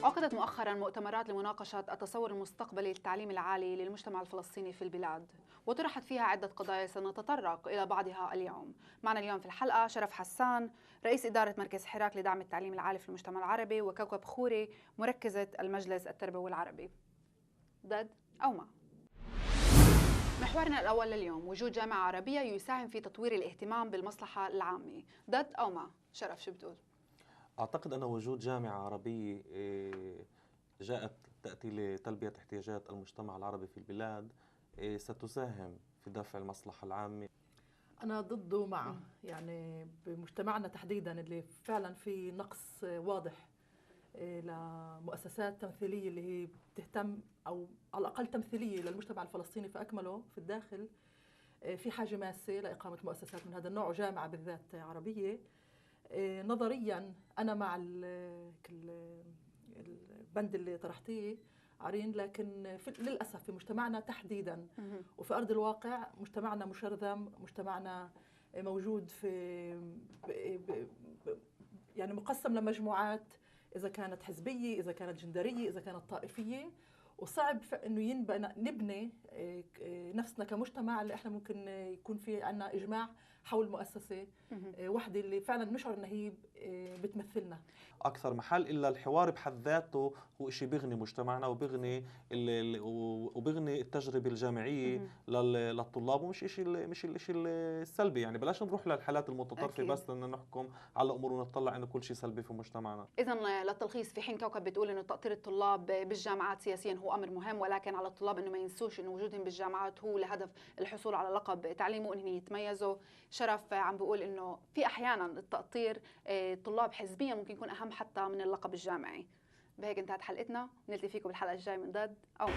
عقدت مؤخرا مؤتمرات لمناقشة التصور المستقبلي للتعليم العالي للمجتمع الفلسطيني في البلاد، وطرحت فيها عدة قضايا سنتطرق إلى بعضها اليوم. معنا اليوم في الحلقة شرف حسان، رئيس إدارة مركز حراك لدعم التعليم العالي في المجتمع العربي، وكوكب خوري، مركزة المجلس التربوي العربي. ضد أو مع؟ محورنا الأول لليوم: وجود جامعة عربية يساهم في تطوير الاهتمام بالمصلحة العامة. ضد أو مع؟ شرف، شو بتقول؟ أعتقد أن وجود جامعة عربية تأتي لتلبية احتياجات المجتمع العربي في البلاد ستساهم في دفع المصلحة العامة. أنا ضده معه، يعني بمجتمعنا تحديدا اللي فعلا في نقص واضح لمؤسسات تمثيلية اللي هي بتهتم أو على الأقل تمثيلية للمجتمع الفلسطيني في في الداخل. في حاجة ماسة لإقامة مؤسسات من هذا النوع وجامعة بالذات عربية. نظريا أنا مع البند اللي طرحتيه عرين، لكن للأسف في مجتمعنا تحديدا وفي أرض الواقع مجتمعنا مشرذم، مجتمعنا موجود يعني مقسم لمجموعات، إذا كانت حزبية، إذا كانت جندرية، إذا كانت طائفية، وصعب إنه نبني نفسنا كمجتمع اللي إحنا ممكن يكون في عنا إجماع حول مؤسسة واحدة اللي فعلا نشعر إنها هي بتمثلنا. أكثر محل إلا الحوار بحد ذاته هو إشي بيغني مجتمعنا وبيغني التجربة الجامعية للطلاب، ومش إشي مش الإشي السلبي. يعني بلاش نروح للحالات المتطرفة أكيد. بس لأن نحكم على أمور ونطلع إنه كل شيء سلبي في مجتمعنا. إذن للتلخيص، في حين كوكب بتقول إنه تأطير الطلاب بالجامعات سياسيا هو أمر مهم، ولكن على الطلاب إنه ما ينسوش إنه وجودهم بالجامعات هو لهدف الحصول على لقب تعليمي وإنهم يتميزوا. شرف عم بيقول إنه في أحيانا التأطير الطلاب حزبيا ممكن يكون أهم حتى من اللقب الجامعي. بهيك انتهت حلقتنا، نلتقي فيكم بالحلقة الجاية من ضد أو